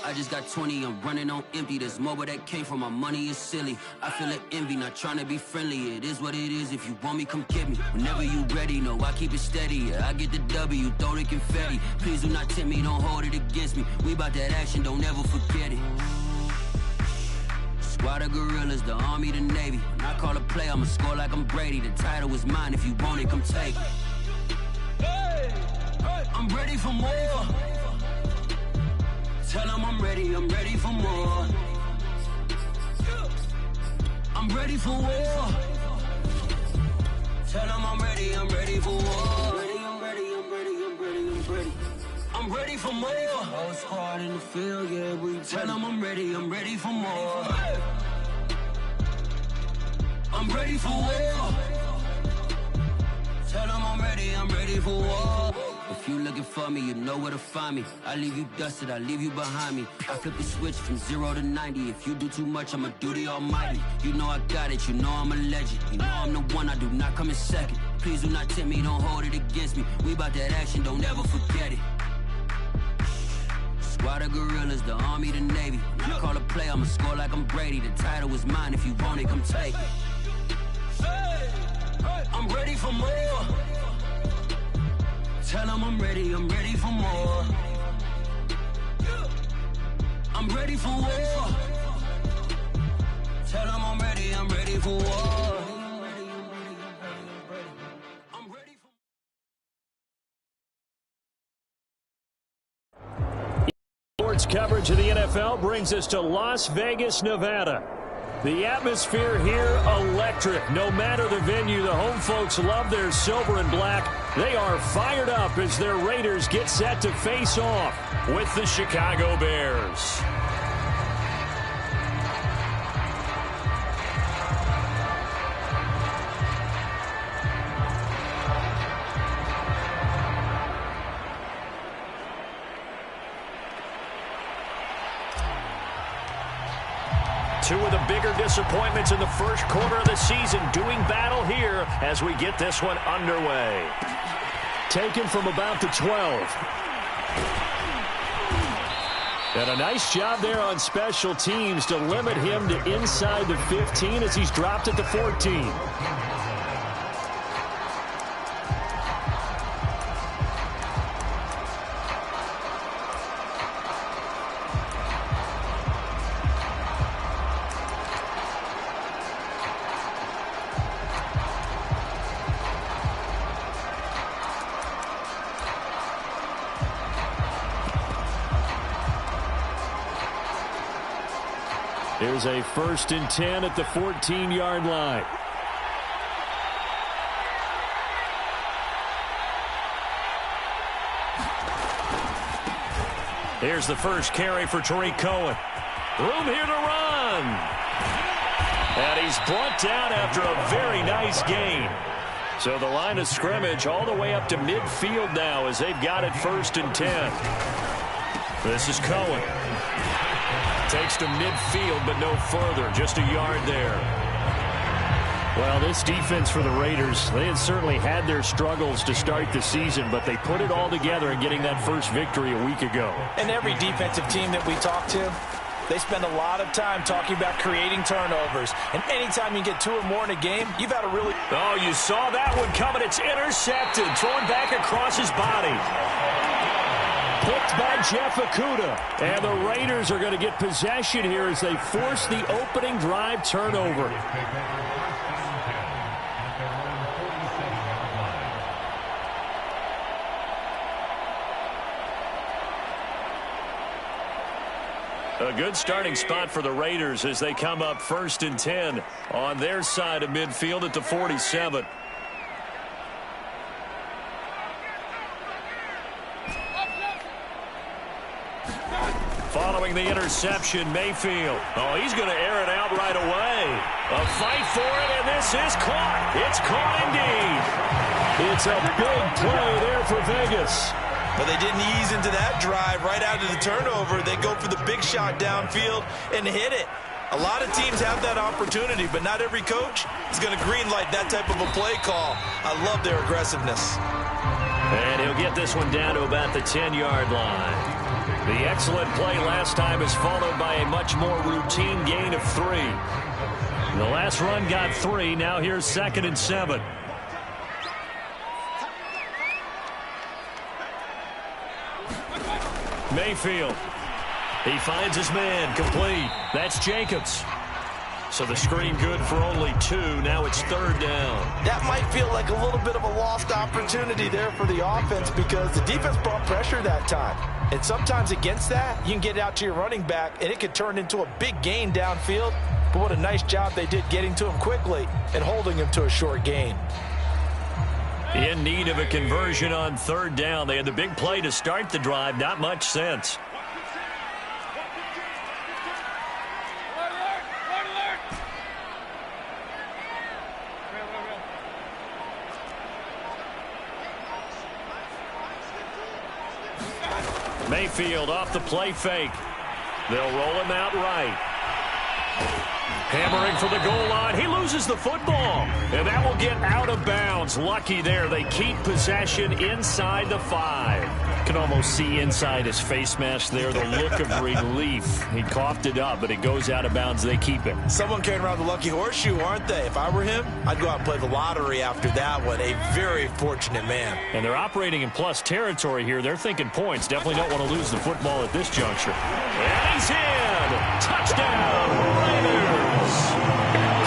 I just got 20, I'm running on empty. There's more where that came from, my money is silly. I feel it envy, not trying to be friendly. It is what it is, if you want me, come get me. Whenever you ready, no, I keep it steady. Yeah, I get the W, throw the confetti. Please do not tempt me, don't hold it against me. We about that action, don't ever forget it. Squad of gorillas, the army, the navy. When I call a play, I'ma score like I'm Brady. The title is mine, if you want it, come take it. I'm ready for more. Tell them I'm ready for more. I'm ready for war. Tell them I'm ready for war. I'm ready for more. Whole squad in the field, yeah, we tell them I'm ready for more. I'm ready for war. Tell them I'm ready for war. If you looking for me, you know where to find me. I leave you dusted, I leave you behind me. I flip the switch from 0 to 90. If you do too much, I'ma do the almighty. You know I got it, you know I'm a legend. You know I'm the one, I do not come in second. Please do not tempt me, don't hold it against me. We about that action, don't ever forget it. Squad of gorillas, the army, the navy. When I call a play, I'ma score like I'm Brady. The title is mine, if you want it, come take it. I'm ready for more. Tell them I'm ready for more. I'm ready for war. Tell them I'm ready for war. I'm ready for Sports coverage of the NFL brings us to Las Vegas, Nevada. The atmosphere here, electric. No matter the venue, the home folks love their silver and black. They are fired up as their Raiders get set to face off with the Chicago Bears. Two of the bigger disappointments in the first quarter of the season doing battle here as we get this one underway. Taken from about the 12. And a nice job there on special teams to limit him to inside the 15 as he's dropped at the 14. Here's a 1st and 10 at the 14-yard line. Here's the first carry for Tariq Cohen. Room here to run. And he's brought down after a very nice gain. So the line of scrimmage all the way up to midfield now as they've got it 1st and 10. This is Cohen. Takes to midfield, but no further. Just a yard there. Well, this defense for the Raiders, they had certainly had their struggles to start the season, but they put it all together in getting that first victory a week ago. And every defensive team that we talk to, they spend a lot of time talking about creating turnovers. And anytime you get 2 or more in a game, you've had a really... Oh, you saw that one coming. It's intercepted. Thrown back across his body. Picked by Jeff Okudah. And the Raiders are going to get possession here as they force the opening drive turnover. A good starting spot for the Raiders as they come up 1st and 10 on their side of midfield at the 47. Following the interception, Mayfield. Oh, he's going to air it out right away. A fight for it, and this is caught. It's caught indeed. It's a big play there for Vegas. But they didn't ease into that drive right out of the turnover. They go for the big shot downfield and hit it. A lot of teams have that opportunity, but not every coach is going to greenlight that type of a play call. I love their aggressiveness. And he'll get this one down to about the 10-yard line. The excellent play last time is followed by a much more routine gain of 3. The last run got 3. Now here's 2nd and 7. Mayfield. He finds his man, complete. That's Jacobs. So the screen good for only 2. Now it's 3rd down. That might feel like a little bit of a lost opportunity there for the offense because the defense brought pressure that time. And sometimes against that, you can get out to your running back, and it could turn into a big gain downfield. But what a nice job they did getting to him quickly and holding him to a short gain. In need of a conversion on 3rd down. They had the big play to start the drive. Not much sense. Mayfield off the play fake. They'll roll him out right. Hammering for the goal line. He loses the football. And that will get out of bounds. Lucky there. They keep possession inside the 5. Can almost see inside his face mask there the look of relief. He coughed it up, but it goes out of bounds. They keep it. Someone carrying around the lucky horseshoe, aren't they? If I were him, I'd go out and play the lottery after that one. A very fortunate man. And they're operating in plus territory here. They're thinking points. Definitely don't want to lose the football at this juncture. And he's in. Touchdown, Raiders.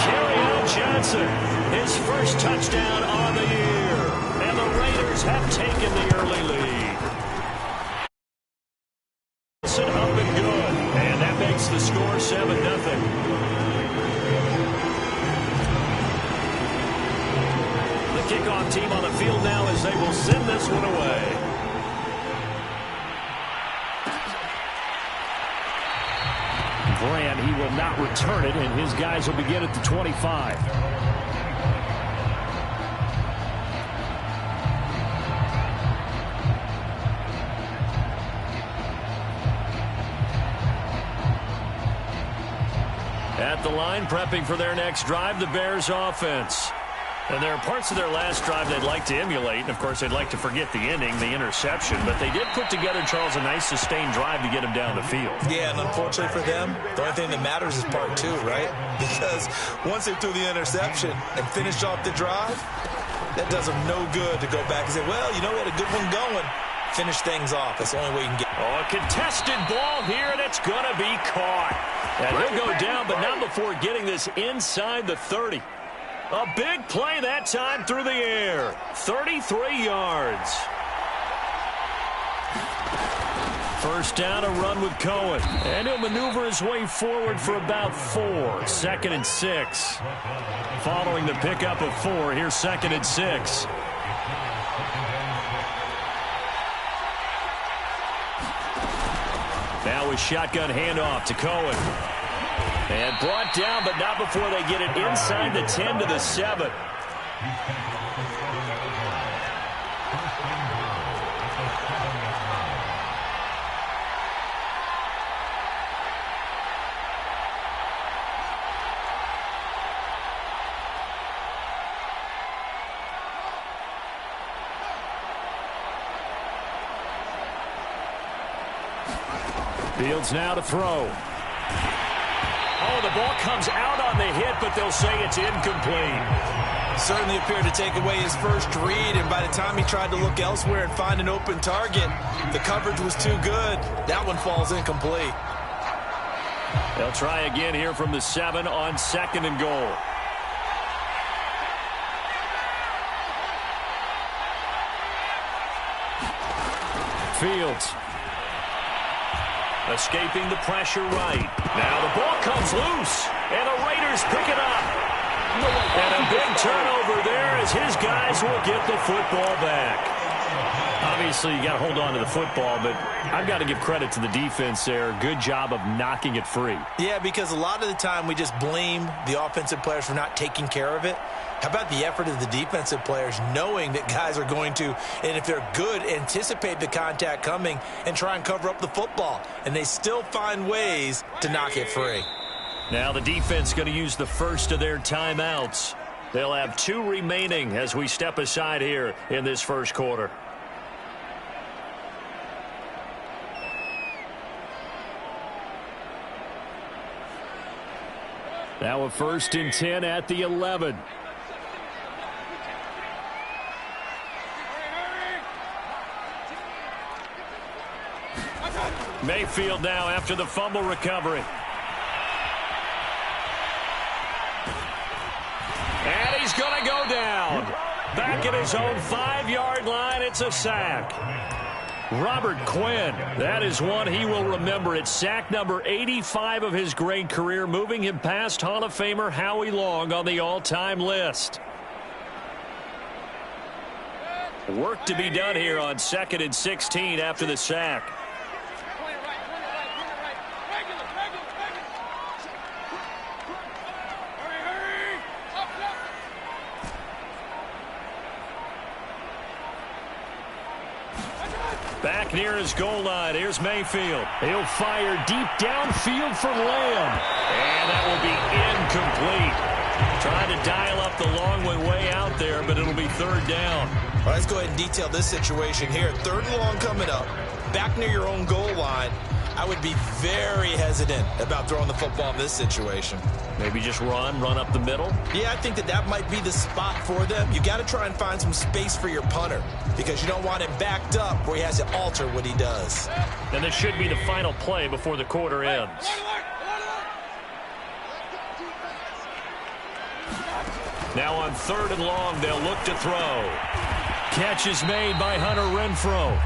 Kerryon Johnson, his first touchdown on the year. And the Raiders have taken the early lead. Up and good. And that makes the score 7-0. The kickoff team on the field now as they will send this one away. Grant, he will not return it, and his guys will begin at the 25. At the line, prepping for their next drive, the Bears offense. And there are parts of their last drive they'd like to emulate. And, of course, they'd like to forget the inning, the interception. But they did put together, Charles, a nice sustained drive to get him down the field. Yeah, and unfortunately for them, the only thing that matters is part 2, right? Because once they threw the interception and finished off the drive, that does them no good to go back and say, well, you know, we had a good one going. Finish things off. That's the only way you can get. Oh, a contested ball here, and it's going to be caught. And he'll go down, but not before getting this inside the 30. A big play that time through the air. 33 yards. First down, a run with Cohen. And he'll maneuver his way forward for about 4. 2nd and 6. Following the pickup of 4, here's 2nd and 6. Now a shotgun handoff to Cohen. And brought down, but not before they get it inside the 10 to the 7. Fields now to throw. Oh, the ball comes out on the hit, but they'll say it's incomplete. Certainly appeared to take away his first read, and by the time he tried to look elsewhere and find an open target, the coverage was too good. That one falls incomplete. They'll try again here from the 7 on 2nd and goal. Fields. Escaping the pressure right. Now the ball comes loose, and the Raiders pick it up. And a big turnover there as his guys will get the football back. Obviously, you got to hold on to the football, but I've got to give credit to the defense there. Good job of knocking it free. Yeah, because a lot of the time we just blame the offensive players for not taking care of it. How about the effort of the defensive players knowing that guys are going to, and if they're good, anticipate the contact coming and try and cover up the football. And they still find ways to knock it free. Now the defense going to use the first of their timeouts. They'll have 2 remaining as we step aside here in this first quarter. Now a 1st and 10 at the 11. Mayfield now after the fumble recovery. And he's going to go down. Back at his own 5-yard line, it's a sack. Robert Quinn, that is one he will remember. It's sack number 85 of his great career, moving him past Hall of Famer Howie Long on the all-time list. Work to be done here on 2nd and 16 after the sack. Back near his goal line. Here's Mayfield. He'll fire deep downfield for Lamb. And that will be incomplete. Trying to dial up the long way out there, but it'll be 3rd down. All right, let's go ahead and detail this situation here. 3rd and long coming up. Back near your own goal line. I would be very hesitant about throwing the football in this situation. Maybe just run up the middle? Yeah, I think that might be the spot for them. You got to try and find some space for your punter because you don't want him backed up where he has to alter what he does. And this should be the final play before the quarter ends. Now on 3rd and long, they'll look to throw. Catch is made by Hunter Renfrow.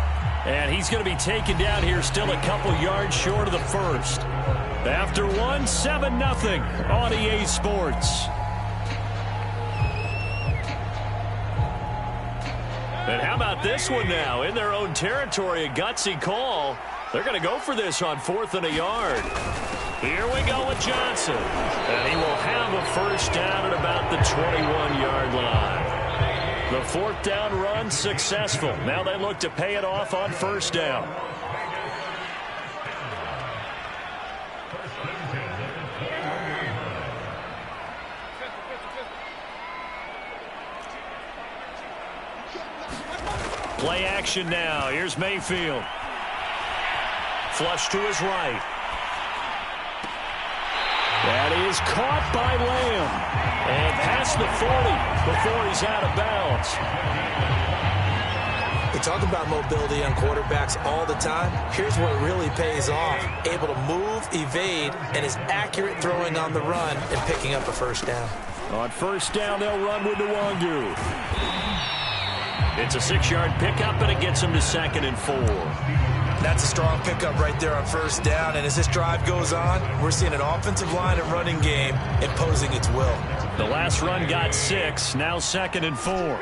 And he's going to be taken down here still a couple yards short of the 1st. After 7-0 on EA Sports. And how about this one now? In their own territory, a gutsy call. They're going to go for this on 4th and a yard. Here we go with Johnson. And he will have a 1st down at about the 21-yard line. The 4th down run successful. Now they look to pay it off on 1st down. Play action now. Here's Mayfield. Flush to his right. That is caught by Lamb. And past the 40 before he's out of bounds. We talk about mobility on quarterbacks all the time. Here's what really pays off. Able to move, evade, and is accurate throwing on the run and picking up a 1st down. On 1st down, they'll run with Nwangu. It's a 6-yard pickup, and it gets him to 2nd and 4. That's a strong pickup right there on 1st down. And as this drive goes on, we're seeing an offensive line and running game imposing its will. The last run got 6. Now 2nd and 4.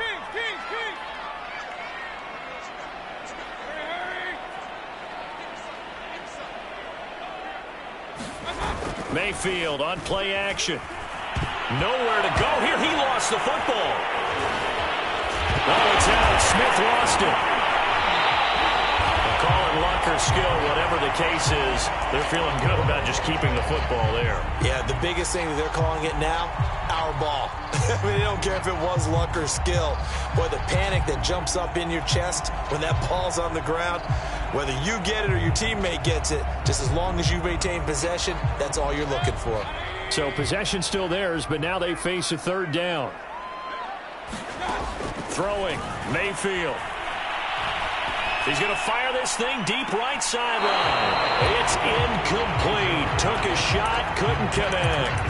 Mayfield on play action. Nowhere to go here. He lost the football. Oh, it's out. Smith lost it. Call it luck or skill, whatever the case is, they're feeling good about just keeping the football there. Yeah, the biggest thing that they're calling it now, our ball. I mean, they don't care if it was luck or skill. Boy, the panic that jumps up in your chest when that ball's on the ground, whether you get it or your teammate gets it, just as long as you maintain possession, that's all you're looking for. So possession still theirs, but now they face a 3rd down. Throwing, Mayfield. He's going to fire this thing deep right sideline. It's incomplete. Took a shot, couldn't connect.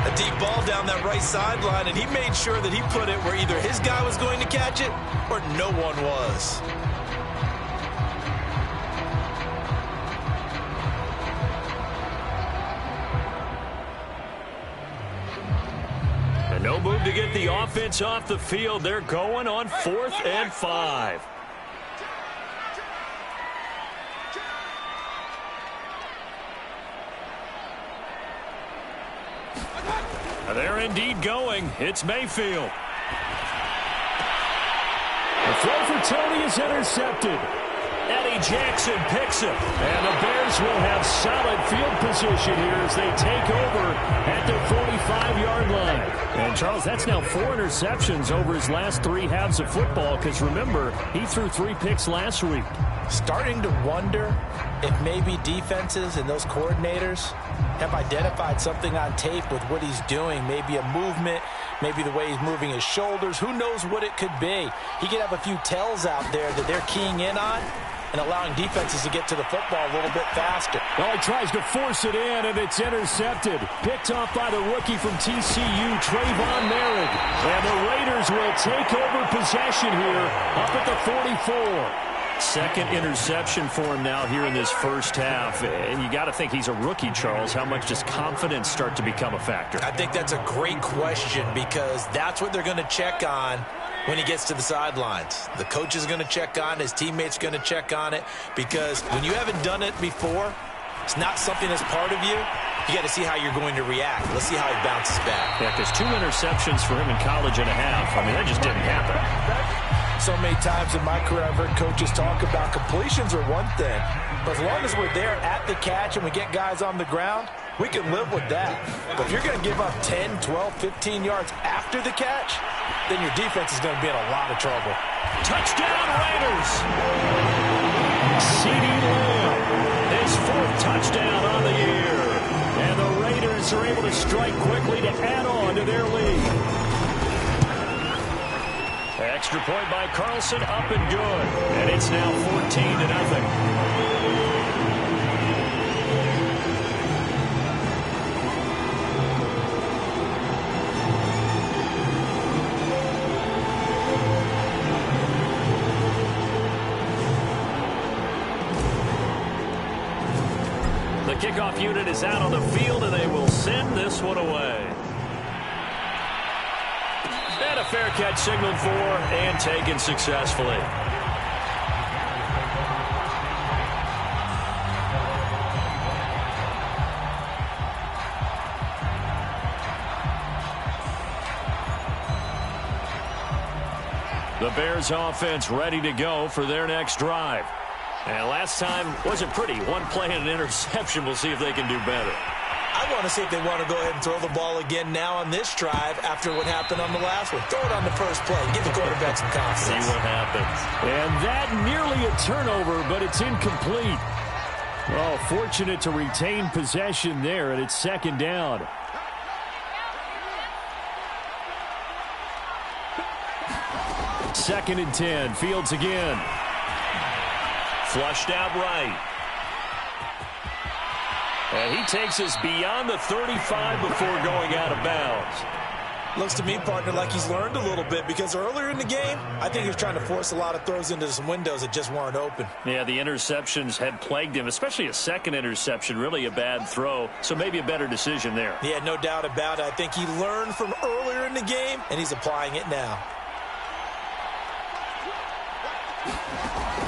A deep ball down that right sideline, and he made sure that he put it where either his guy was going to catch it or no one was. And no move to get the offense off the field. They're going on 4th and 5. They're indeed going. It's Mayfield. The throw for Tony is intercepted. Eddie Jackson picks him. And the Bears will have solid field position here as they take over at their 45-yard line. And, Charles, that's now 4 interceptions over his last 3 halves of football because, remember, he threw 3 picks last week. Starting to wonder if maybe defenses and those coordinators have identified something on tape with what he's doing. Maybe a movement, maybe the way he's moving his shoulders. Who knows what it could be? He could have a few tells out there that they're keying in on and allowing defenses to get to the football a little bit faster. Well, he tries to force it in, and it's intercepted. Picked off by the rookie from TCU, Trayvon Merritt. And the Raiders will take over possession here up at the 44. Second interception for him now here in this first half. And you got to think he's a rookie, Charles. How much does confidence start to become a factor? I think that's a great question because that's what they're going to check on when he gets to the sidelines. The coach is going to check on it. His teammates are going to check on it because when you haven't done it before, it's not something that's part of you. You got to see how you're going to react. Let's see how he bounces back. Yeah, because 2 interceptions for him in college and a half. I mean, that just didn't happen. So many times in my career, I've heard coaches talk about completions are one thing. But as long as we're there at the catch and we get guys on the ground, we can live with that. But if you're going to give up 10, 12, 15 yards after the catch, then your defense is going to be in a lot of trouble. Touchdown, Raiders! CeeDee Lamb, his 4th touchdown on the year. And the Raiders are able to strike quickly to add on to their lead. Extra point by Carlson, up and good. And it's now 14-0. The kickoff unit is out on the field, and they will send this one away. And a fair catch signaled for and taken successfully. The Bears offense ready to go for their next drive. And last time wasn't pretty. 1 play and an interception. We'll see if they can do better. I want to see if they want to go ahead and throw the ball again now on this drive after what happened on the last one. Throw it on the first play. Give the quarterback some confidence. See what happens. And that nearly a turnover, but it's incomplete. Well, fortunate to retain possession there, and it's 2nd down. Second and 10. Fields again. Flushed out right. And he takes us beyond the 35 before going out of bounds. Looks to me, partner, like he's learned a little bit because earlier in the game, I think he was trying to force a lot of throws into some windows that just weren't open. Yeah, the interceptions had plagued him, especially a second interception, really a bad throw. So maybe a better decision there. Yeah, no doubt about it. I think he learned from earlier in the game, and he's applying it now.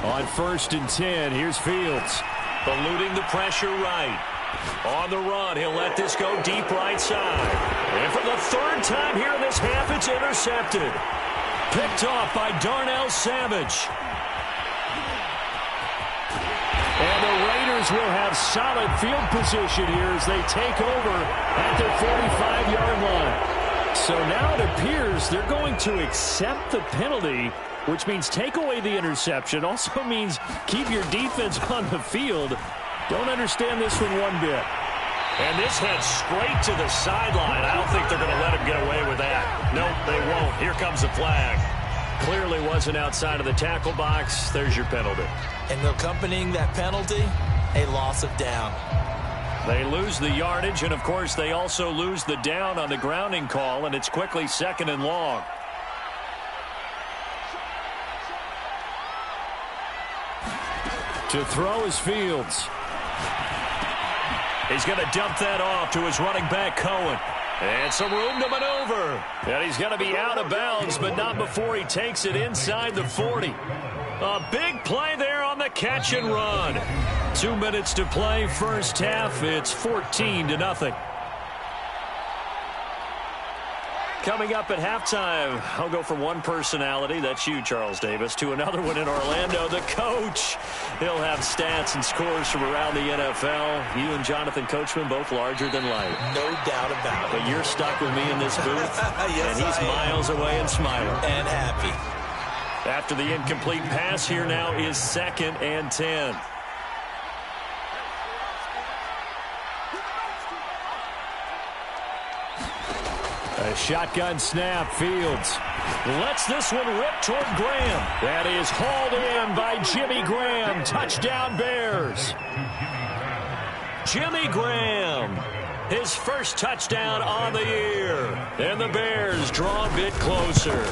On 1st and 10, here's Fields. Eluding the pressure right. On the run, he'll let this go deep right side. And for the 3rd time here in this half, it's intercepted. Picked off by Darnell Savage. And the Raiders will have solid field position here as they take over at their 45-yard line. So now it appears they're going to accept the penalty, which means take away the interception. Also means keep your defense on the field. Don't understand this one one bit. And this heads straight to the sideline. I don't think they're going to let him get away with that. Nope, they won't. Here comes the flag. Clearly wasn't outside of the tackle box. There's your penalty. And accompanying that penalty, a loss of down. They lose the yardage, and, of course, they also lose the down on the grounding call, and it's quickly 2nd and long. To throw is Fields. He's going to dump that off to his running back, Cohen. And some room to maneuver. And he's going to be out of bounds, but not before he takes it inside the 40. A big play there on the catch and run. 2 minutes to play, first half. It's 14-0. Coming up at halftime, I'll go from one personality, that's you, Charles Davis, to another one in Orlando, the coach. He'll have stats and scores from around the NFL. You and Jonathan Coachman, both larger than life. No doubt about it. But you're stuck with me in this booth, yes, and he's miles away and smiling. And happy. After the incomplete pass, here now is 2nd and 10. A shotgun snap. Fields lets this one rip toward Graham. That is hauled in by Jimmy Graham. Touchdown Bears. Jimmy Graham, his first touchdown on the year. And the Bears draw a bit closer.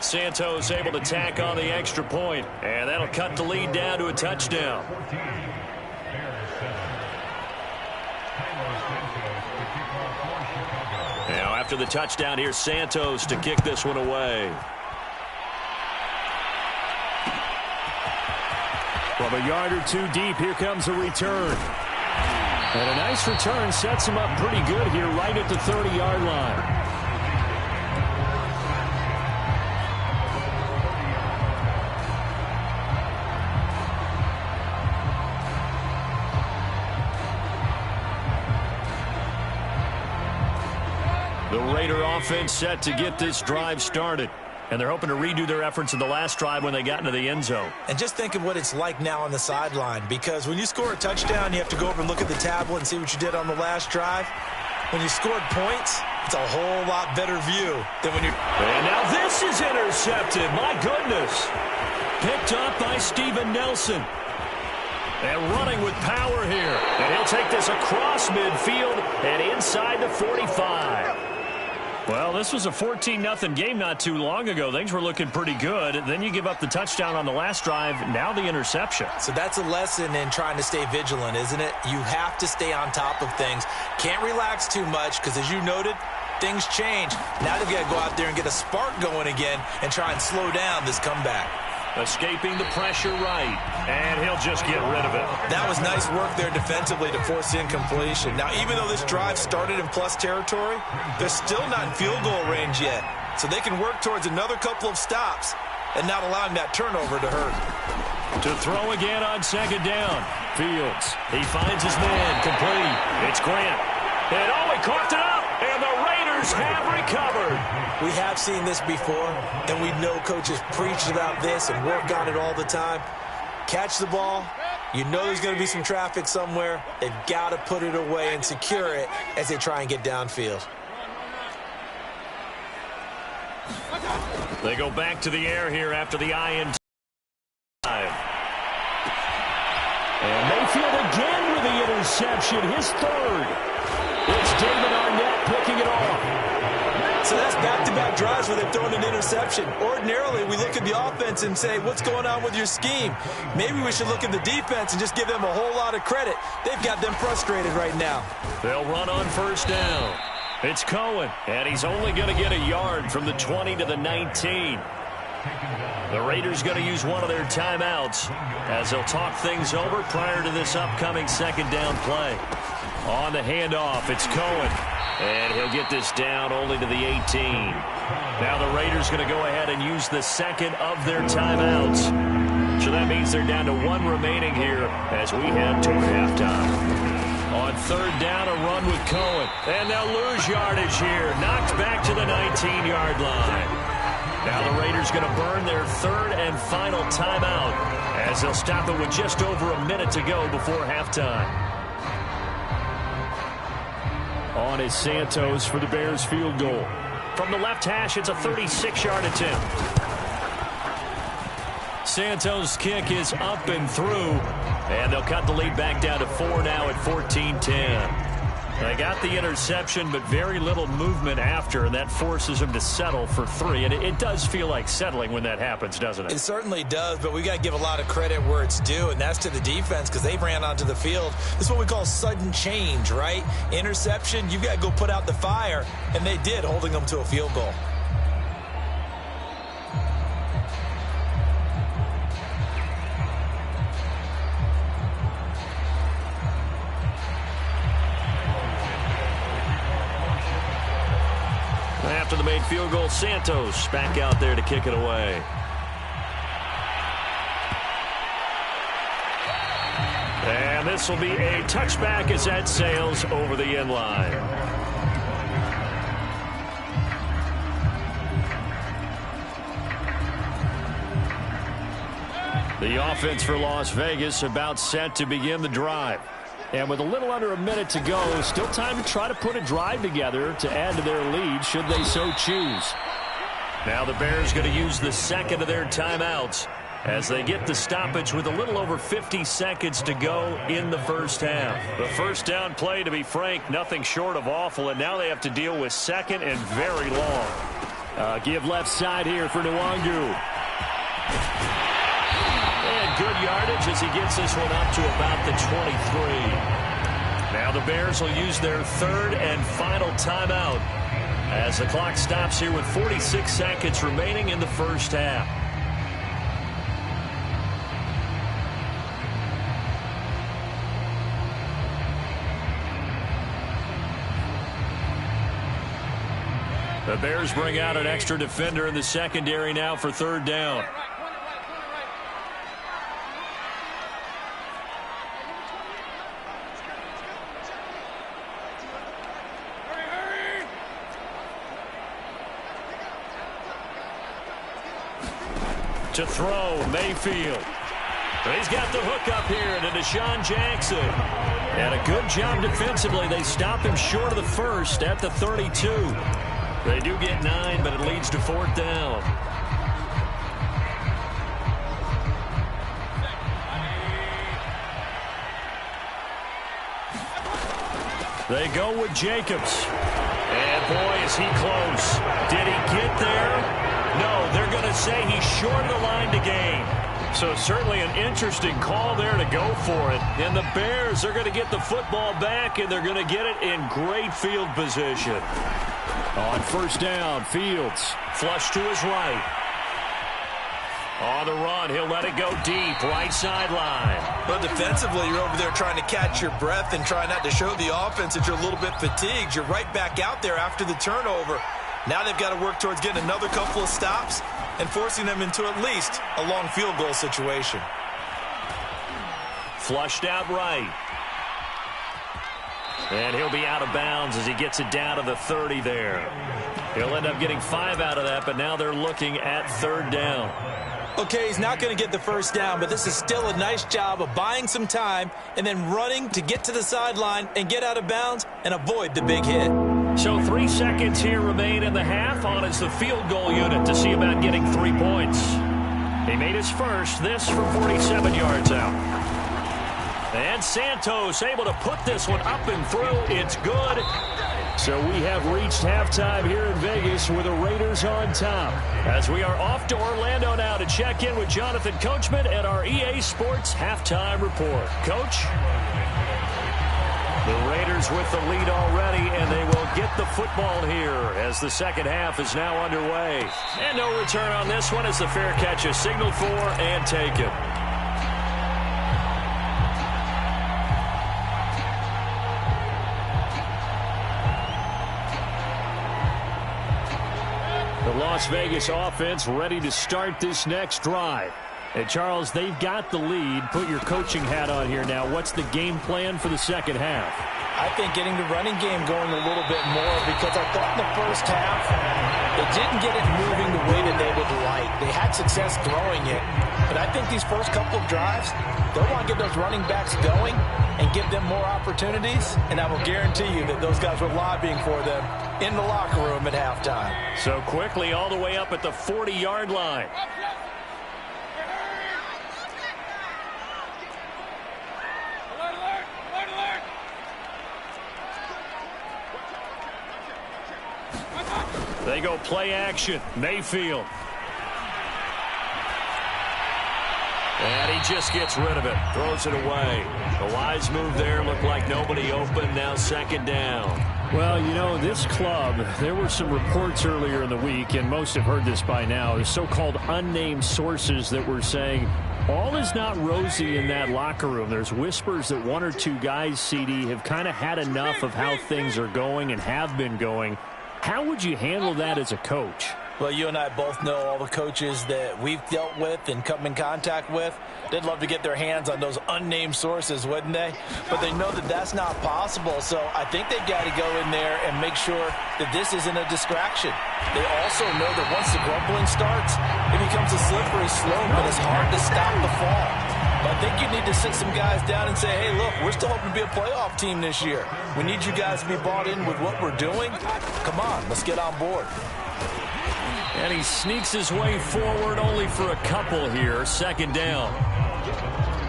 Santos able to tack on the extra point, and that'll cut the lead down to a touchdown. Now after the touchdown, here's Santos to kick this one away. From a yard or two deep, here comes a return. And a nice return sets him up pretty good here right at the 30-yard line. The Raider offense set to get this drive started. And they're hoping to redo their efforts in the last drive when they got into the end zone. And just think of what it's like now on the sideline, because when you score a touchdown, you have to go over and look at the tablet and see what you did on the last drive. When you scored points, it's a whole lot better view than when you're... And now this is intercepted. My goodness. Picked up by Steven Nelson. And running with power here. And he'll take this across midfield and inside the 45. Well, this was a 14-0 game not too long ago. Things were looking pretty good. Then you give up the touchdown on the last drive. Now the interception. So that's a lesson in trying to stay vigilant, isn't it? You have to stay on top of things. Can't relax too much because, as you noted, things change. Now they've got to go out there and get a spark going again and try and slow down this comeback. Escaping the pressure right, and he'll just get rid of it. That was nice work there defensively to force incompletion. Now, even though this drive started in plus territory, they're still not in field goal range yet. So they can work towards another couple of stops and not allowing that turnover to hurt. To throw again on 2nd down. Fields, he finds his man, complete. It's Grant. And he coughed it up, and the Raiders have recovered. We have seen this before, and we know coaches preach about this and work on it all the time. Catch the ball. You know there's going to be some traffic somewhere. They've got to put it away and secure it as they try and get downfield. They go back to the air here after the INT. And Mayfield again with the interception, his third. It's David Arnett picking it off. So that's back-to-back drives where they've thrown an interception. Ordinarily, we look at the offense and say, what's going on with your scheme? Maybe we should look at the defense and just give them a whole lot of credit. They've got them frustrated right now. They'll run on 1st down. It's Cohen, and he's only going to get a yard from the 20 to the 19. The Raiders going to use one of their timeouts as they'll talk things over prior to this upcoming 2nd down play. On the handoff, it's Cohen. And he'll get this down only to the 18. Now the Raiders going to go ahead and use the 2nd of their timeouts. So that means they're down to 1 remaining here as we head toward halftime. On 3rd down, a run with Cohen. And they'll lose yardage here. Knocked back to the 19-yard line. Now the Raiders going to burn their 3rd and final timeout as they'll stop it with just over a minute to go before halftime. On is Santos for the Bears field goal. From the left hash, it's a 36-yard attempt. Santos' kick is up and through, and they'll cut the lead back down to 4 now at 14-10. They got the interception, but very little movement after, and that forces them to settle for 3. And it does feel like settling when that happens, doesn't it? It certainly does, but we got to give a lot of credit where it's due, and that's to the defense because they ran onto the field. This is what we call sudden change, right? Interception, you've got to go put out the fire, and they did, holding them to a field goal. after the made field goal. Santos back out there to kick it away. And this will be a touchback as that sails over the end line. The offense for Las Vegas about set to begin the drive. And with a little under a minute to go, still time to try to put a drive together to add to their lead should they so choose. Now the Bears going to use the second of their timeouts as they get the stoppage with a little over 50 seconds to go in the first half. The first down play, to be frank, nothing short of awful, and now they have to deal with second and very long. Give left side here for Nwangu. And good yardage as he gets this one up to about the 23. Now the Bears will use their third and final timeout as the clock stops here with 46 seconds remaining in the first half. The Bears bring out an extra defender in the secondary now for third down. To throw, Mayfield. He's got the hook up here to Deshaun Jackson. And a good job defensively. They stop him short of the first at the 32. They do get 9, but it leads to fourth down. They go with Jacobs. And boy, is he close. Did he get there? No, they're going to say he's short of the line to gain. So certainly an interesting call there to go for it. And the Bears are going to get the football back, and they're going to get it in great field position. On first down, Fields. Flush to his right. On the run, he'll let it go deep, right sideline. But defensively, you're over there trying to catch your breath and try not to show the offense that you're a little bit fatigued. You're right back out there after the turnover. Now they've got to work towards getting another couple of stops and forcing them into at least a long field goal situation. Flushed out right. And he'll be out of bounds as he gets it down to the 30 there. He'll end up getting 5 out of that, but now they're looking at third down. Okay, he's not going to get the first down, but this is still a nice job of buying some time and then running to get to the sideline and get out of bounds and avoid the big hit. So 3 seconds here remain in the half. On is the field goal unit to see about getting 3 points. He made his first, this from 47 yards out. And Santos able to put this one up and through. It's good. So we have reached halftime here in Vegas with the Raiders on top. As we are off to Orlando now to check in with Jonathan Coachman at our EA Sports Halftime Report. Coach? The Raiders with the lead already, and they will get the football here as the second half is now underway. And no return on this one as the fair catch is signaled for and taken. The Las Vegas offense ready to start this next drive. And, Charles, they've got the lead. Put your coaching hat on here now. What's the game plan for the second half? I think getting the running game going a little bit more, because I thought in the first half they didn't get it moving the way that they would like. They had success throwing it, but I think these first couple of drives, they'll want to get those running backs going and give them more opportunities, and I will guarantee you that those guys were lobbying for them in the locker room at halftime. So quickly all the way up at the 40-yard line. They go play action. Mayfield. And he just gets rid of it. Throws it away. A wise move there. Looked like nobody open. Now second down. Well, you know, this club, there were some reports earlier in the week, and most have heard this by now, the so-called unnamed sources that were saying all is not rosy in that locker room. There's whispers that 1 or 2 guys, CD, have kind of had enough of how things are going and have been going. How would you handle that as a coach? Well, you and I both know all the coaches that we've dealt with and come in contact with. They'd love to get their hands on those unnamed sources, wouldn't they? But they know that that's not possible, so I think they've got to go in there and make sure that this isn't a distraction. They also know that once the grumbling starts, it becomes a slippery slope, and it's hard to stop the fall. But I think you need to sit some guys down and say, hey, look, we're still hoping to be a playoff team this year. We need you guys to be bought in with what we're doing. Come on, let's get on board. And he sneaks his way forward only for a couple here. Second down.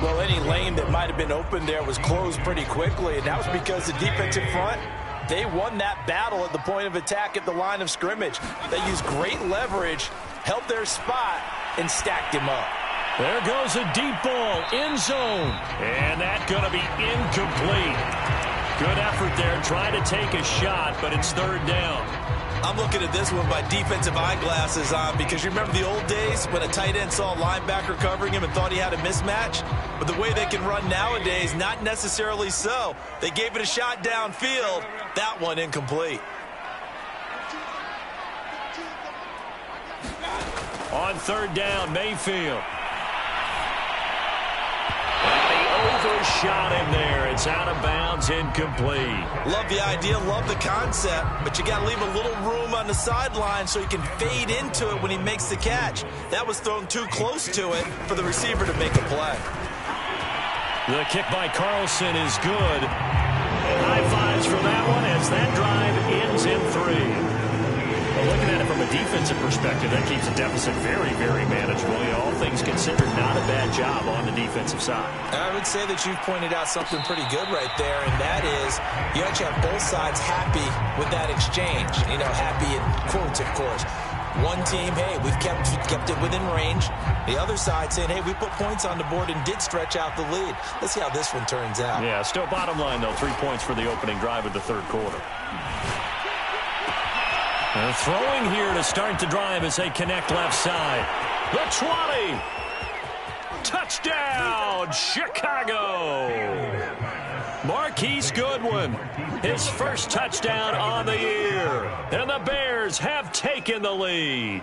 Well, any lane that might have been open there was closed pretty quickly, and that was because the defensive front, they won that battle at the point of attack at the line of scrimmage. They used great leverage, held their spot, and stacked him up. There goes a deep ball, end zone. And that's going to be incomplete. Good effort there, trying to take a shot, but it's third down. I'm looking at this with my defensive eyeglasses on because you remember the old days when a tight end saw a linebacker covering him and thought he had a mismatch? But the way they can run nowadays, not necessarily so. They gave it a shot downfield. That one incomplete. On third down, Mayfield. And he overshot him there. It's out of bounds, incomplete. Love the idea, love the concept, but you got to leave a little room on the sideline so he can fade into it when he makes the catch. That was thrown too close to it for the receiver to make a play. The kick by Carlson is good. And high fives for that one as that drive ends in 3. Well, looking at it from a defensive perspective, that keeps the deficit very, very manageable. You know, all things considered, not a bad job on the defensive side. I would say that you've pointed out something pretty good right there, and that is you actually have both sides happy with that exchange. You know, happy in quotes, of course. One team, hey, we've kept it within range. The other side saying, hey, we put points on the board and did stretch out the lead. Let's see how this one turns out. Yeah, still bottom line, though, 3 points for the opening drive of the third quarter. And throwing here to start the drive as they connect left side. The 20. Touchdown, Chicago. Marquise Goodwin, his first touchdown on the year. And the Bears have taken the lead.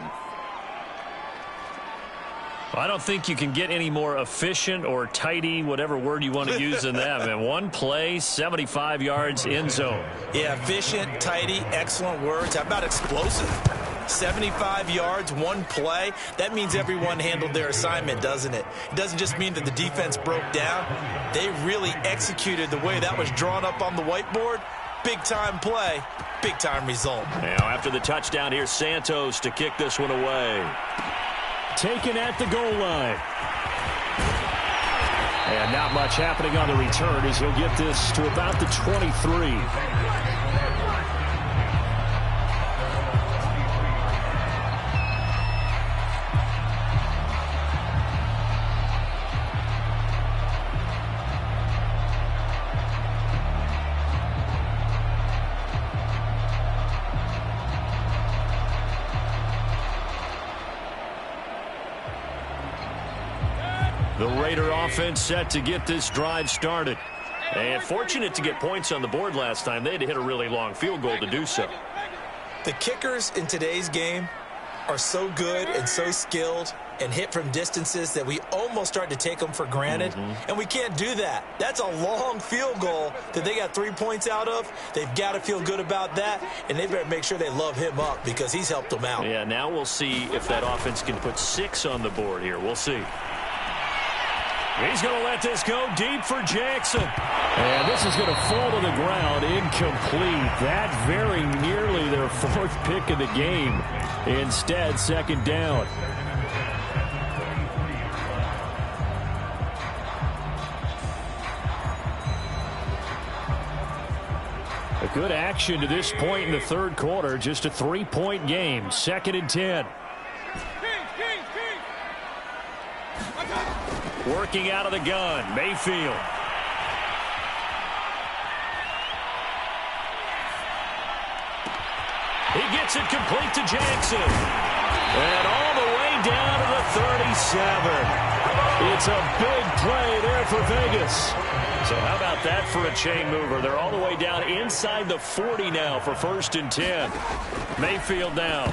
I don't think you can get any more efficient or tidy, whatever word you want to use in that. Man, one play, 75 yards, end zone. Yeah, efficient, tidy, excellent words. How about explosive? 75 yards, one play. That means everyone handled their assignment, doesn't it? It doesn't just mean that the defense broke down. They really executed the way that was drawn up on the whiteboard. Big-time play, big-time result. Now, after the touchdown, here's Santos to kick this one away. Taken at the goal line. And not much happening on the return as he'll get this to about the 23. The Raider offense set to get this drive started. And fortunate to get points on the board last time. They had to hit a really long field goal to do so. The kickers in today's game are so good and so skilled and hit from distances that we almost start to take them for granted. And we can't do that. That's a long field goal that they got 3 points out of. They've got to feel good about that, and they better make sure they love him up because he's helped them out. Yeah, now we'll see if that offense can put 6 on the board here. We'll see. He's going to let this go deep for Jackson. And this is going to fall to the ground, incomplete. That very nearly their 4th pick of the game. Instead, second down. A good action to this point in the third quarter. Just a 3-point game. 2nd and 10. Working out of the gun, Mayfield. He gets it complete to Jackson. And all the way down to the 37. It's a big play there for Vegas. So how about about that for a chain mover? They're all the way down inside the 40 now for 1st and 10. Mayfield now.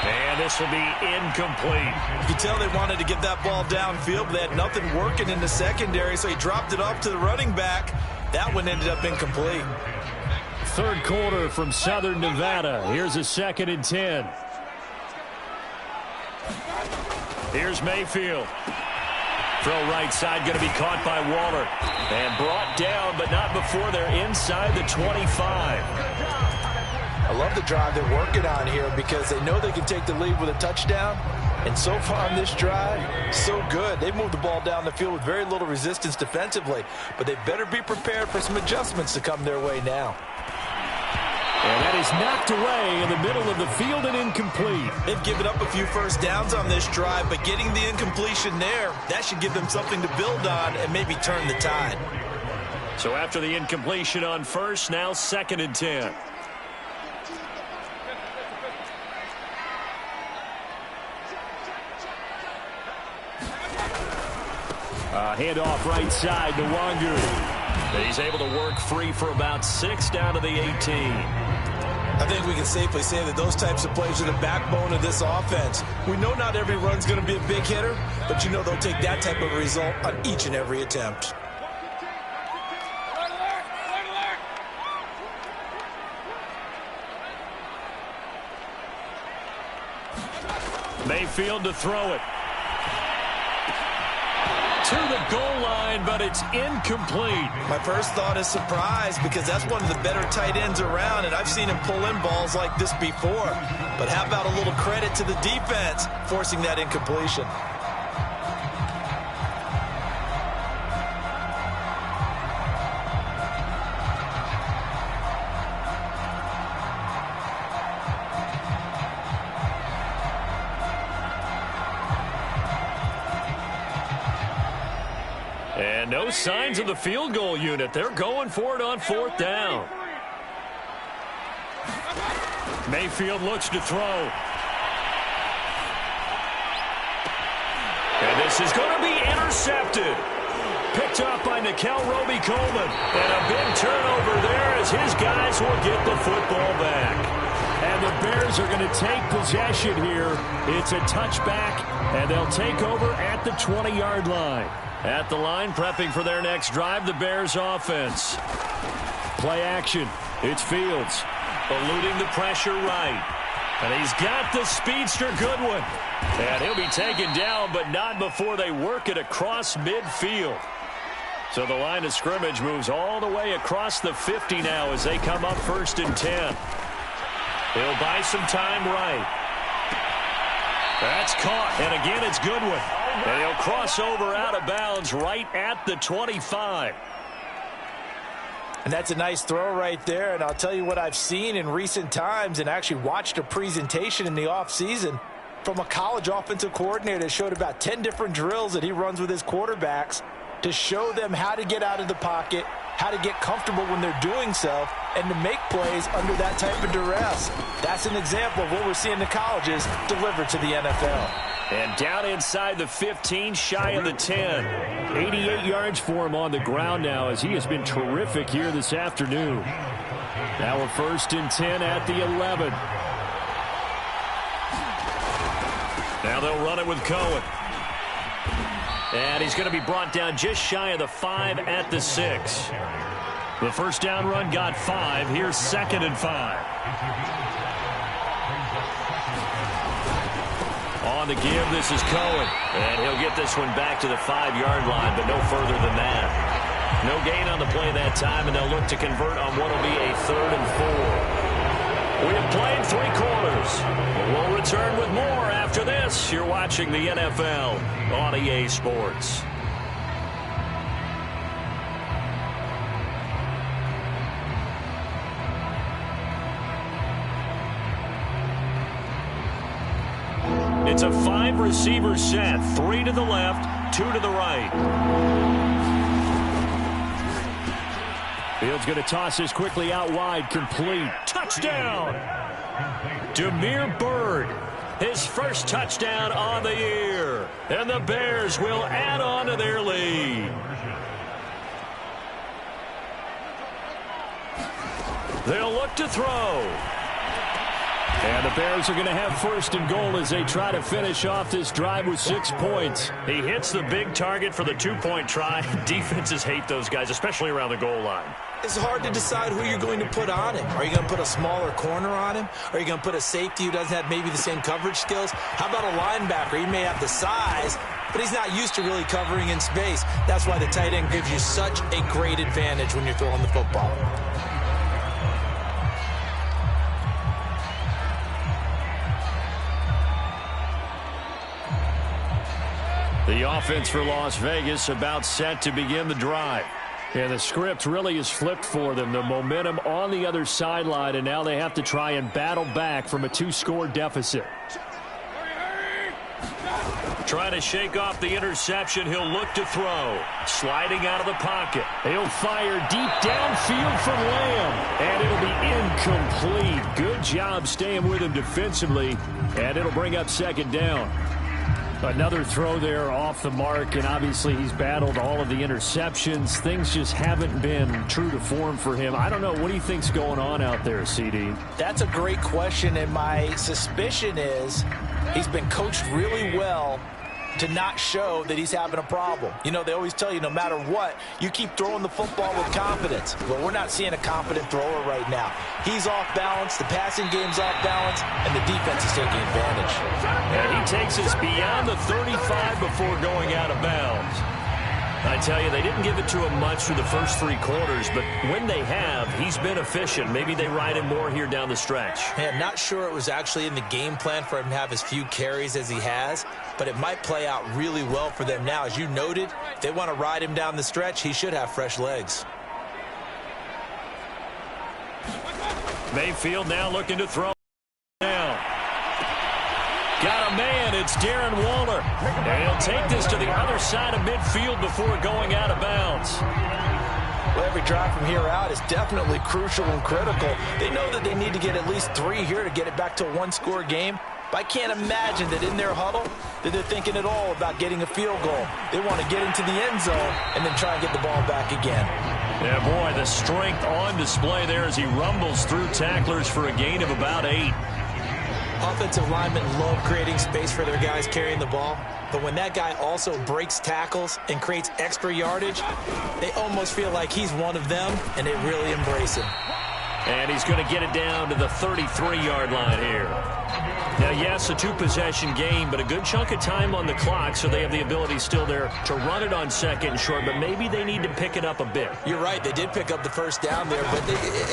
And this will be incomplete. You can tell they wanted to get that ball downfield, but they had nothing working in the secondary, so he dropped it off to the running back. That one ended up incomplete. 3rd quarter from Southern Nevada. Here's a 2nd and 10. Here's Mayfield. Throw right side, going to be caught by Waller. And brought down, but not before they're inside the 25. I love the drive they're working on here because they know they can take the lead with a touchdown. And so far on this drive, so good. They've moved the ball down the field with very little resistance defensively. But they better be prepared for some adjustments to come their way now. And that is knocked away in the middle of the field and incomplete. They've given up a few first downs on this drive, but getting the incompletion there, that should give them something to build on and maybe turn the tide. So after the incompletion on first, now 2nd and 10. Handoff right side to Wangu. He's able to work free for about 6 down to the 18. I think we can safely say that those types of plays are the backbone of this offense. We know not every run's going to be a big hitter, but you know they'll take that type of result on each and every attempt. Mayfield to throw it. To the goal line, but it's incomplete. My first thought is surprise because that's one of the better tight ends around, and I've seen him pull in balls like this before. But how about a little credit to the defense forcing that incompletion? And no signs of the field goal unit. They're going for it on 4th down. Mayfield looks to throw. And this is going to be intercepted. Picked up by Nickel Roby-Coleman. And a big turnover there as his guys will get the football back. And the Bears are going to take possession here. It's a touchback, and they'll take over at the 20-yard line. At the line, prepping for their next drive, the Bears offense. Play action. It's Fields. Eluding the pressure right. And he's got the speedster Goodwin. And he'll be taken down, but not before they work it across midfield. So the line of scrimmage moves all the way across the 50 now as they come up 1st and 10. He'll buy some time right. That's caught. And again, it's Goodwin. And he'll cross over out of bounds right at the 25. And that's a nice throw right there. And I'll tell you what I've seen in recent times and actually watched a presentation in the offseason from a college offensive coordinator that showed about 10 different drills that he runs with his quarterbacks to show them how to get out of the pocket, how to get comfortable when they're doing so, and to make plays under that type of duress. That's an example of what we're seeing the colleges deliver to the NFL. And down inside the 15, shy of the 10. 88 yards for him on the ground now as he has been terrific here this afternoon. Now we're 1st and 10 at the 11. Now they'll run it with Cohen. And he's going to be brought down just shy of the 5 at the 6. The first down run got 5. Here's 2nd and 5. On the give, this is Cohen. And he'll get this one back to the 5-yard line, but no further than that. No gain on the play that time, and they'll look to convert on what will be a 3rd and 4. We have played 3 quarters. We'll return with more after this. You're watching the NFL on EA Sports. It's a 5-receiver set. 3 to the left, 2 to the right. Fields going to toss this quickly out wide. Complete. Touchdown! Damiere Byrd, his first touchdown on the year. And the Bears will add on to their lead. They'll look to throw. And the Bears are going to have first and goal as they try to finish off this drive with 6 points. He hits the big target for the two-point try. Defenses hate those guys, especially around the goal line. It's hard to decide who you're going to put on him. Are you going to put a smaller corner on him? Are you going to put a safety who doesn't have maybe the same coverage skills? How about a linebacker? He may have the size, but he's not used to really covering in space. That's why the tight end gives you such a great advantage when you're throwing the football. The offense for Las Vegas about set to begin the drive. Yeah, the script really is flipped for them. The momentum on the other sideline, and now they have to try and battle back from a 2-score deficit. Trying to shake off the interception. He'll look to throw. Sliding out of the pocket. He'll fire deep downfield from Lamb, and it'll be incomplete. Good job staying with him defensively, and it'll bring up second down. Another throw there off the mark, and obviously he's battled all of the interceptions. Things just haven't been true to form for him. I don't know. What do you think's going on out there, CD? That's a great question, and my suspicion is he's been coached really well to not show that he's having a problem. You know, they always tell you no matter what, you keep throwing the football with confidence. Well, we're not seeing a confident thrower right now. He's off balance, the passing game's off balance, and the defense is taking advantage. And he takes us beyond the 35 before going out of bounds. I tell you, they didn't give it to him much through the first 3 quarters, but when they have, he's been efficient. Maybe they ride him more here down the stretch. Man, not sure it was actually in the game plan for him to have as few carries as he has, but it might play out really well for them now. As you noted, if they want to ride him down the stretch, he should have fresh legs. Mayfield now looking to throw down. Got a man. It's Darren Waller. And he'll take this to the other side of midfield before going out of bounds. Well, every drive from here out is definitely crucial and critical. They know that they need to get at least 3 here to get it back to a 1-score game. But I can't imagine that in their huddle that they're thinking at all about getting a field goal. They want to get into the end zone and then try and get the ball back again. Yeah, boy, the strength on display there as he rumbles through tacklers for a gain of about 8. Offensive linemen love creating space for their guys carrying the ball, but when that guy also breaks tackles and creates extra yardage, they almost feel like he's one of them, and they really embrace him. And he's going to get it down to the 33-yard line here. Now, yes, a 2-possession game, but a good chunk of time on the clock, so they have the ability still there to run it on second and short, but maybe they need to pick it up a bit. You're right. They did pick up the first down there, but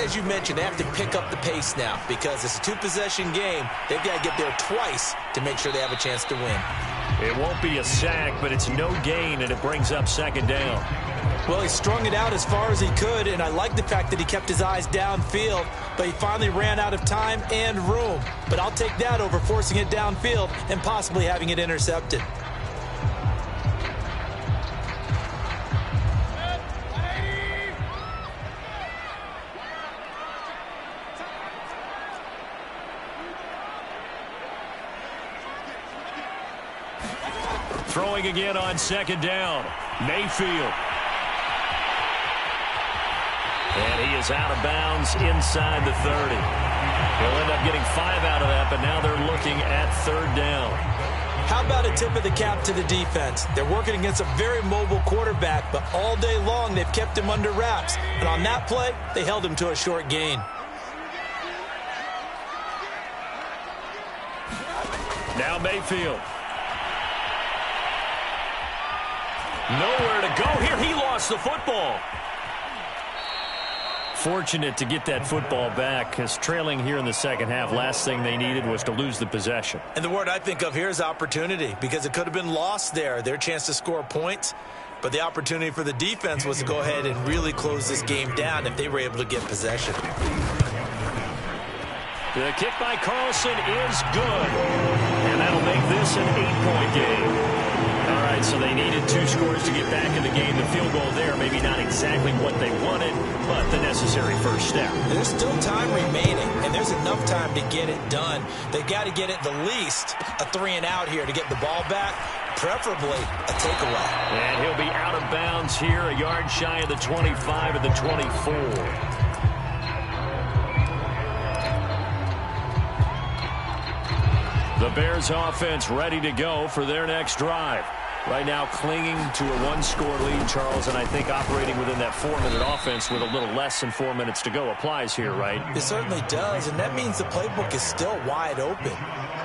as you mentioned, they have to pick up the pace now because it's a 2-possession game. They've got to get there twice to make sure they have a chance to win. It won't be a sack, but it's no gain, and it brings up second down. Well, he strung it out as far as he could, and I like the fact that he kept his eyes downfield, but he finally ran out of time and room. But I'll take that over forcing it downfield and possibly having it intercepted. Throwing again on second down. Mayfield. And he is out of bounds inside the 30. He'll end up getting 5 out of that, but now they're looking at third down. How about a tip of the cap to the defense? They're working against a very mobile quarterback, but all day long they've kept him under wraps. And on that play, they held him to a short gain. Now Mayfield. Nowhere to go here. He lost the football. Fortunate to get that football back because trailing here in the second half, last thing they needed was to lose the possession. And the word I think of here is opportunity because it could have been lost there, their chance to score points. But the opportunity for the defense was to go ahead and really close this game down if they were able to get possession. The kick by Carlson is good. And that'll make this an 8-point game. All right, so they needed 2 scores to get back in the game. The field goal there, maybe not exactly what they wanted, but the necessary first step. There's still time remaining, and there's enough time to get it done. They've got to get at the least a 3-and-out here to get the ball back, preferably a takeaway. And he'll be out of bounds here, a yard shy of the 25 of the 24. The Bears offense ready to go for their next drive. Right now clinging to a one-score lead, Charles, and I think operating within that 4-minute offense with a little less than 4 minutes to go applies here, right? It certainly does, and that means the playbook is still wide open.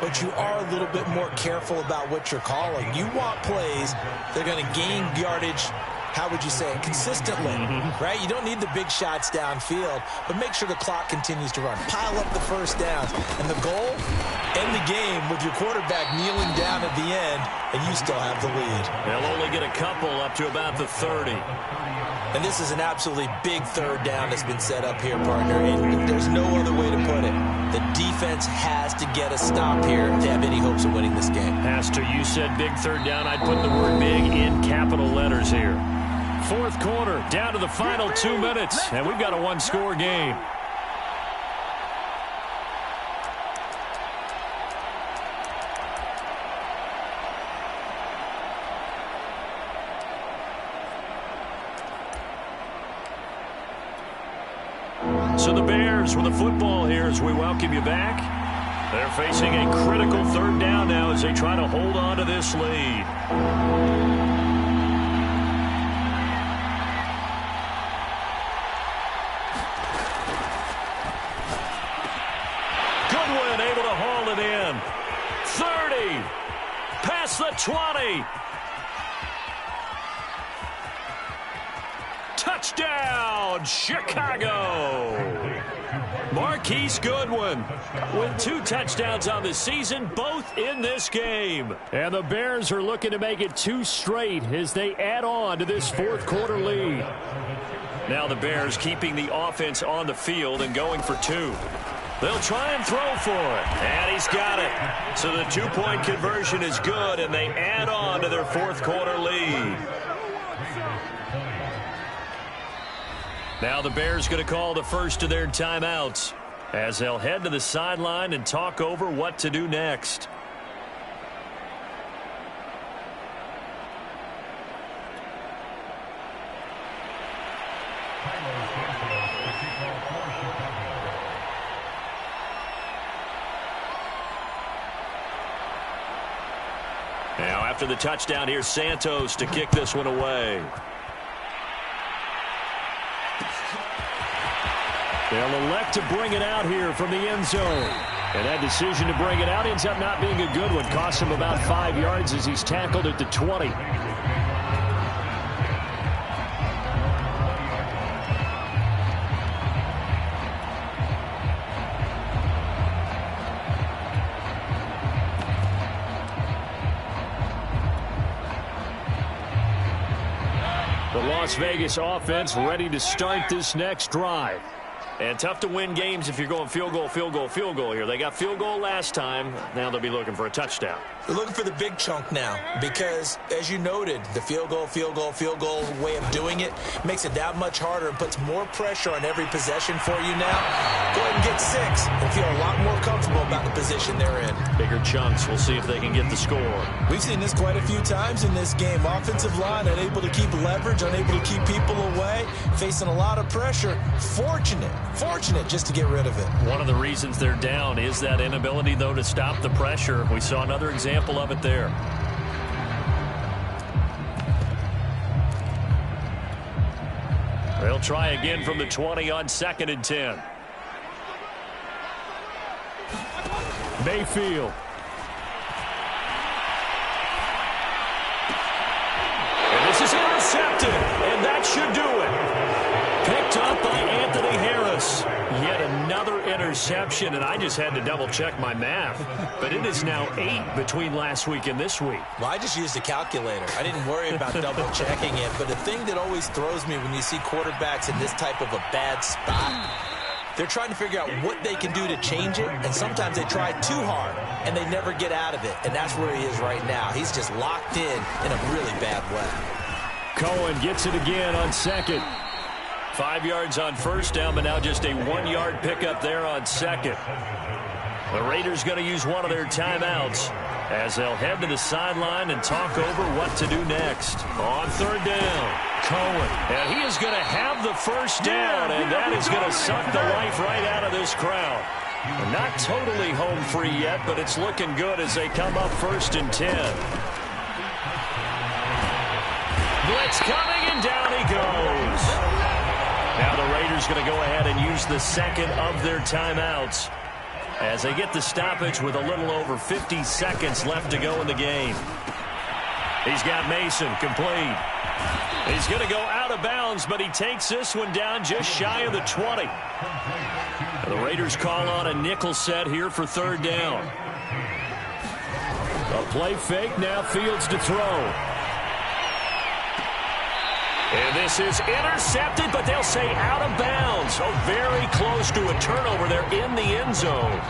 But you are a little bit more careful about what you're calling. You want plays that are going to gain yardage, how would you say it, consistently, right? You don't need the big shots downfield, but make sure the clock continues to run. Pile up the first downs. And the goal, end the game with your quarterback kneeling down at the end, and you still have the lead. They'll only get a couple up to about the 30. And this is an absolutely big third down that's been set up here, partner, and there's no other way to put it. The defense has to get a stop here to have any hopes of winning this game. Has to. You said big third down. I'd put the word big in capital letters here. Fourth quarter, down to the final 2 minutes, and we've got a one-score game. So the Bears with the football here as we welcome you back. They're facing a critical third down now as they try to hold on to this lead. Goodwin able to haul it in. 30. Past the 20. Touchdown, Chicago! Marquise Goodwin with 2 touchdowns on the season, both in this game. And the Bears are looking to make it 2 straight as they add on to this fourth quarter lead. Now the Bears keeping the offense on the field and going for 2. They'll try and throw for it. And he's got it. So the 2-point conversion is good, and they add on to their fourth quarter lead. Now the Bears going to call the first of their timeouts as they'll head to the sideline and talk over what to do next. Now after the touchdown, here's Santos to kick this one away. They'll elect to bring it out here from the end zone. And that decision to bring it out ends up not being a good one. Costs him about 5 yards as he's tackled at the 20. The Las Vegas offense ready to start this next drive. And tough to win games if you're going field goal, field goal, field goal here. They got field goal last time. Now they'll be looking for a touchdown. They're looking for the big chunk now because, as you noted, the field goal way of doing it makes it that much harder and puts more pressure on every possession for you now. Go ahead and get 6 and feel a lot more comfortable about the position they're in. Bigger chunks. We'll see if they can get the score. We've seen this quite a few times in this game. Offensive line unable to keep leverage, unable to keep people away, facing a lot of pressure. Fortunate just to get rid of it. One of the reasons they're down is that inability, though, to stop the pressure. We saw another example of it there. They'll try again from the 20 on 2nd and 10. Mayfield. And this is intercepted, and that should do it. Picked up by Anthony Harris. Yet another interception, and I just had to double-check my math. But it is now 8 between last week and this week. Well, I just used a calculator. I didn't worry about double-checking it. But the thing that always throws me when you see quarterbacks in this type of a bad spot, they're trying to figure out what they can do to change it, and sometimes they try too hard, and they never get out of it. And that's where he is right now. He's just locked in a really bad way. Cohen gets it again on 2nd. 5 yards on first down, but now just a 1-yard pickup there on 2nd. The Raiders going to use one of their timeouts as they'll head to the sideline and talk over what to do next. On 3rd down, Cohen. And he is going to have the first down, and that is going to suck the life right out of this crowd. Not totally home free yet, but it's looking good as they come up 1st and 10. Blitz coming, and down he goes. Now the Raiders going to go ahead and use the second of their timeouts as they get the stoppage with a little over 50 seconds left to go in the game. He's got Mason complete. He's going to go out of bounds, but he takes this one down just shy of the 20. The Raiders call on a nickel set here for 3rd down. A play fake, now Fields to throw. And this is intercepted, but they'll say out of bounds. Oh, very close to a turnover there in the end zone.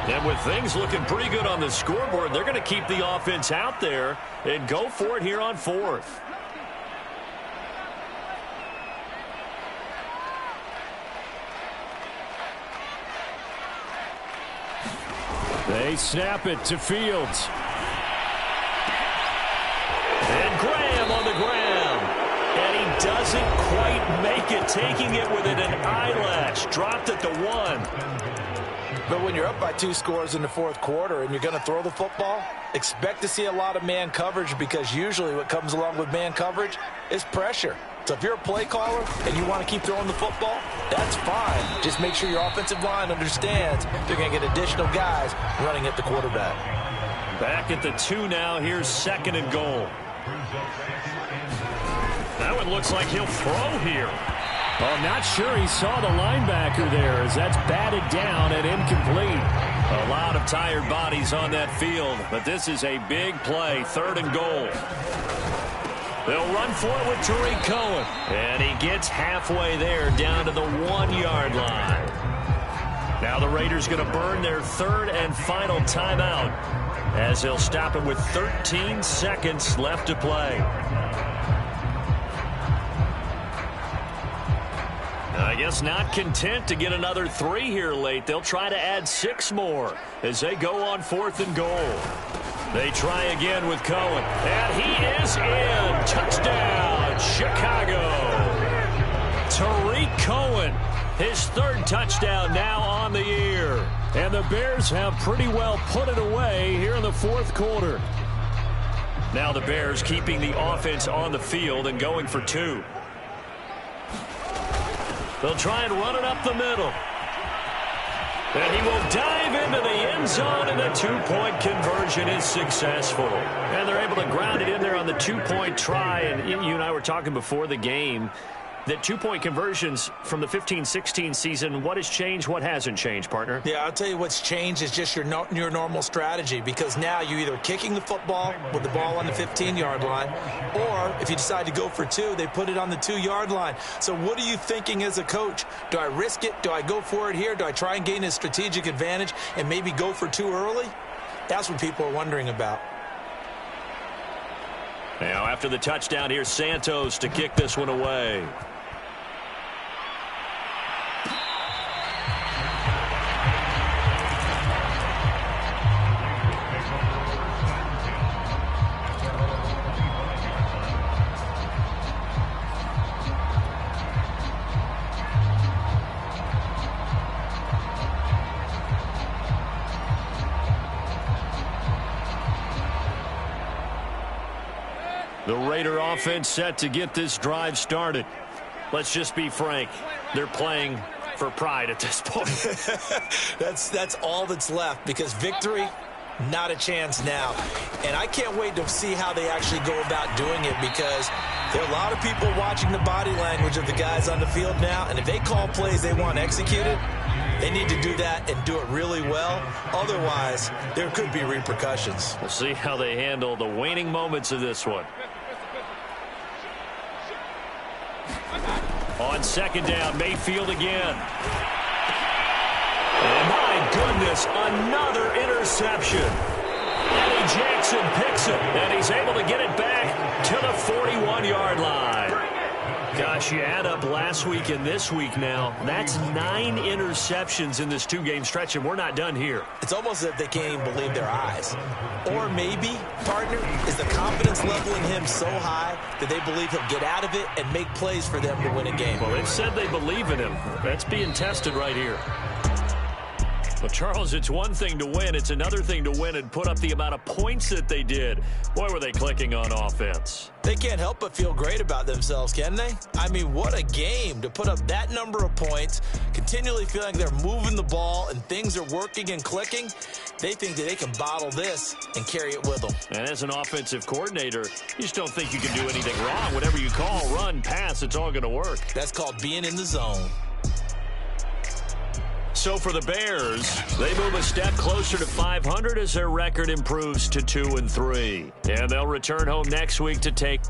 And with things looking pretty good on the scoreboard, they're going to keep the offense out there and go for it here on 4th. They snap it to Fields. And Graham on the ground. And he doesn't quite make it, taking it within an eyelash. Dropped at the 1. But when you're up by 2 scores in the 4th quarter and you're going to throw the football, expect to see a lot of man coverage, because usually what comes along with man coverage is pressure. So if you're a play caller and you want to keep throwing the football, that's fine. Just make sure your offensive line understands they're going to get additional guys running at the quarterback. Back at the 2 now. Here's 2nd and goal. That one looks like he'll throw here. Oh, not sure he saw the linebacker there, as that's batted down and incomplete. A lot of tired bodies on that field, but this is a big play. 3rd and goal. They'll run for it with Tariq Cohen. And he gets halfway there, down to the 1-yard line. Now the Raiders going to burn their 3rd and final timeout, as they'll stop it with 13 seconds left to play. I guess not content to get another 3 here late. They'll try to add 6 more as they go on 4th and goal. They try again with Cohen. And he is in. Touchdown, Chicago. Tariq Cohen, his 3rd touchdown now on the year. And the Bears have pretty well put it away here in the 4th quarter. Now the Bears keeping the offense on the field and going for 2. They'll try and run it up the middle. And he will dive into the end zone, and the 2-point conversion is successful. And they're able to ground it in there on the 2-point try. And you and I were talking before the game that 2-point conversions from the 15-16 season, what has changed, what hasn't changed, partner? Yeah, I'll tell you what's changed is just your normal strategy, because now you're either kicking the football with the ball on the 15-yard line, or if you decide to go for 2, they put it on the 2-yard line. So what are you thinking as a coach? Do I risk it? Do I go for it here? Do I try and gain a strategic advantage and maybe go for 2 early? That's what people are wondering about. Now after the touchdown, here's Santos to kick this one away. The Raider offense set to get this drive started. Let's just be frank. They're playing for pride at this point. That's all that's left, because victory, not a chance now. And I can't wait to see how they actually go about doing it, because there are a lot of people watching the body language of the guys on the field now, and if they call plays they want executed, they need to do that and do it really well. Otherwise, there could be repercussions. We'll see how they handle the waning moments of this one. On 2nd down, Mayfield again. And my goodness, another interception. Eddie Jackson picks it, and he's able to get it back to the 41-yard line. Gosh, you add up last week and this week now, that's 9 interceptions in this 2-game stretch, and we're not done here. It's almost as if they can't even believe their eyes. Or maybe, partner, is the confidence level in him so high that they believe he'll get out of it and make plays for them to win a game. Well, they've said they believe in him. That's being tested right here. Well, Charles, it's one thing to win. It's another thing to win and put up the amount of points that they did. Boy, were they clicking on offense. They can't help but feel great about themselves, can they? I mean, what a game to put up that number of points, continually feeling like they're moving the ball and things are working and clicking. They think that they can bottle this and carry it with them. And as an offensive coordinator, you just don't think you can do anything wrong. Whatever you call, run, pass, it's all going to work. That's called being in the zone. So for the Bears, they move a step closer to 500 as their record improves to 2-3. And they'll return home next week to take